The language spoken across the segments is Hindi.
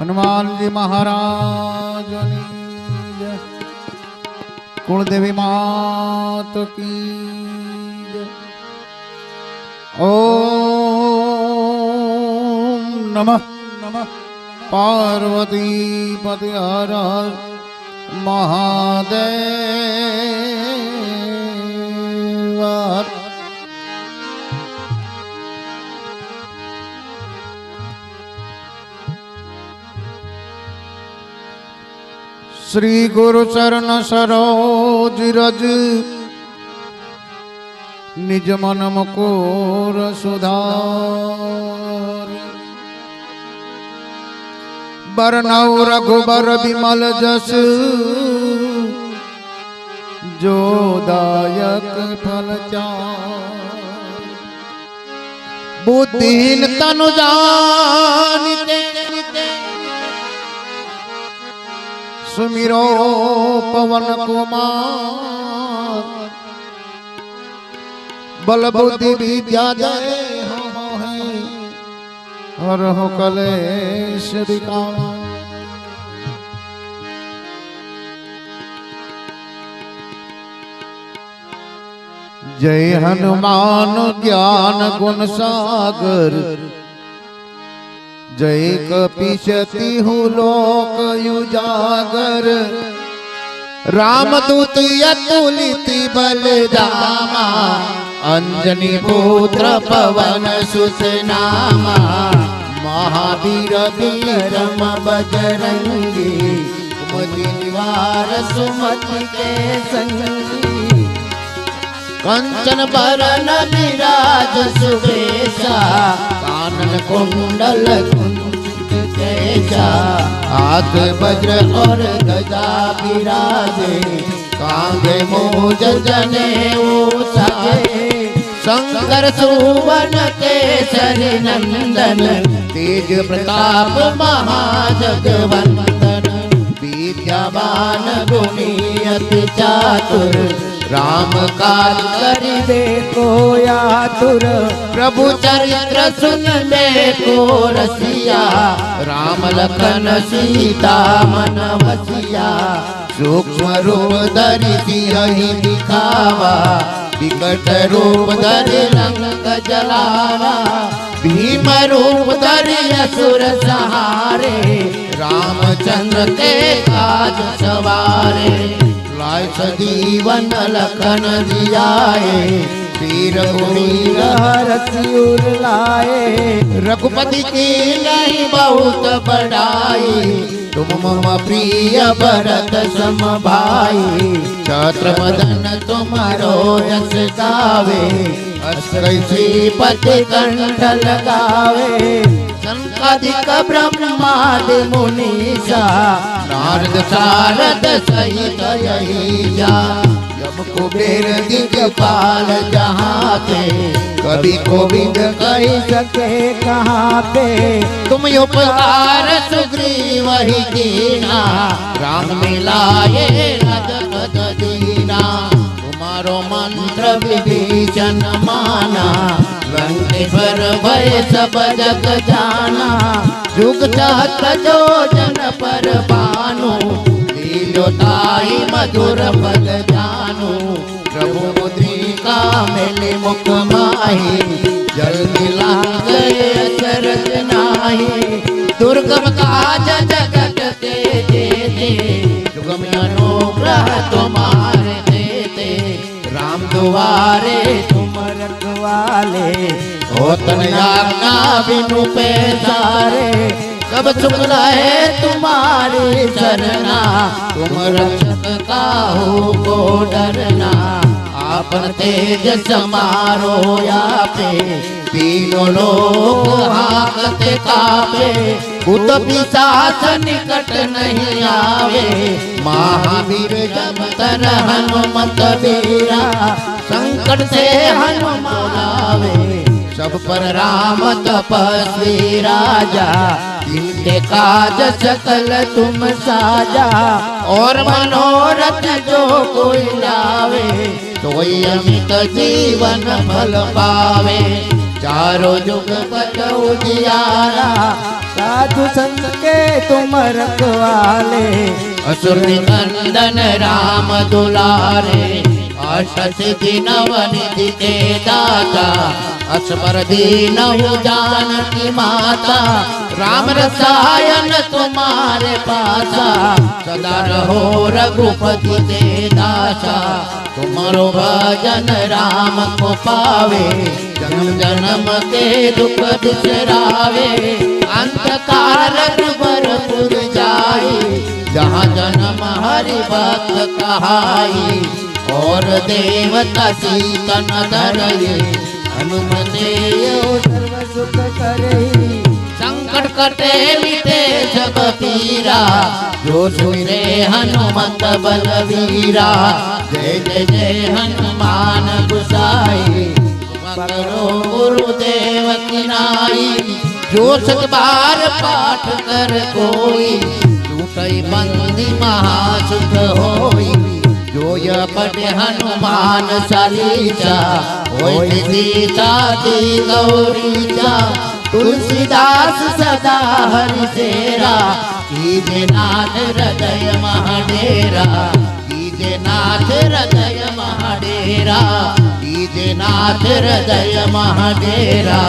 हनुमान जी महाराज कुलदेवी मात की ओम नमः पार्वती पति हर महादेव। श्री गुरु चरण सरोज रज निज मन मुकुर सुधार बरनौ रघुबर विमल जस जो दायक फल चार। बुद्धिहीन तनु जानिते सुमिरो पवन कुमार बल बुद्धि विद्या दे हर हो कलेश विकार। जय हनुमान ज्ञान गुण सागर जय कपीशति हूँ लोक युजागर। रामदूत अतुलित बल धामा अंजनी पुत्र पवन सुत नामा। महावीर विक्रम बजरंगी कुमति निवार सुमति के संगी। कंचन बरन विराज सुबेशा कानन कुंडल कुंचित केशा। हाथ वज्र और गदा विराजे कांधे मूंज जनेऊ साजे। शंकर सुवन केसरी नंदन तेज प्रताप महाजगवंदन। विद्यावान गुणी अति चातुर राम काज करिबे को आतुर। प्रभु चरित्र सुनबे को रसिया राम लखन सीता मन बसिया। सूक्ष्म रूप धरि सियहि दिखावा विकट रूप धरि लंक जलावा। भीम रूप धरि असुर सहारे रामचंद्र के काज सवारे। लाय सजीवन लखन जियाए वीर वीर हरसिर लाए। रघुपति की नहीं बहुत बड़ाई तुम मम प्रिय भरत सम भाई। छत्रवदन तुम्हारो यश गावे श्रीपति कंठ लगावे। संकादिक ब्रह्मादि मुनीसा नारद सारद सहित यही जा। जब कुबेर दिगपाल जहाँ थे कभी गोविंद कह सके कहाँ पे। तुम उपकार सुग्रीव ही कीना राम मिलाए जगत दीना। तुम्हारो मंत्र विभीषण माना लंकेश्वर भय सब जग जाना। जुग सहस्र योजन पर भानु लीलोताई मधुर पद जानू। प्रभु मुद्रिका मेले मुख माही जल्दी लाग अचरज नाही। दुर्गम काज जगत ते जेते जुगम अनुग्रह तुम्हारे देते। राम दुआरे तुम रखवाले होतन आज्ञा बिनु पैसारे। सब सुख रहे तुम्हारी शरणा तुम रक्षक काहू को डरना। आपन तेज समारो यापे तीनों लोग हाकते कापे। भूत पिशाच निकट नहीं आवे महावीर जब तर हनुमत बीरा। संकट से हनुमान आवे सब पर राम तपस्वी राजा। इनके काज सकल तुम साजा और मनोरथ जो कोई लावे सोई अमित जीवन फल पावे। चारों जुग पत उजियारा, साधु संत के तुम रखवाले, असुर निकंदन राम दुलारे, अष्टसिद्धि नवनिधि के दाता, असबर दीनहु जानकी माता, राम रसायन तुम्हारे पासा, सदा रहो रघुपति के दासा, तुम्हारो भजन राम को पावे, जन्म जन्म के दुख बिसरावे, अंत काल रघुबरपुर जाई, जहाँ जन्म हरि भक्त कहाई, और देवता सीतन धरये, हनुमते सर्व सुख करही, संकट कटे मिटे सब पीरा, जो सुरे हनुमत बलवीरा, जय जय जय हनुमान गुसाई, करो गुरुदेव की नाई, जो सत बार पाठ कर कोई, टूटई बंदी महासुख होई, जो यह पढ़े हनुमान चालीसा, होय सीता दी गौरीचा, तुलसीदास सदा हरि सेरा, कीजे नाथ हृदय महाडेरा, कीजे नाथ हृदय महाडेरा, कीजे नाथ हृदय महाडेरा,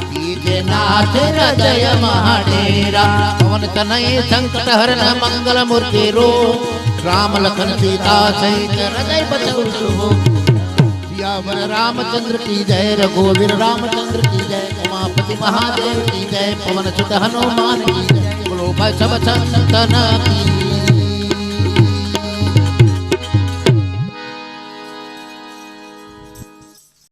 कीजे नाथ हृदय महाडेरा। पवन तनय संकट हरण मंगल मूर्ति रूप, राम लखन सीता सहित हृदय बसहु। सियावर रामचंद्र की जय, रघुवीर रामचंद्र की जय, उमापति महादेव की जय, पवन सुत हनुमान की जय, बोलो भाई सब संतन की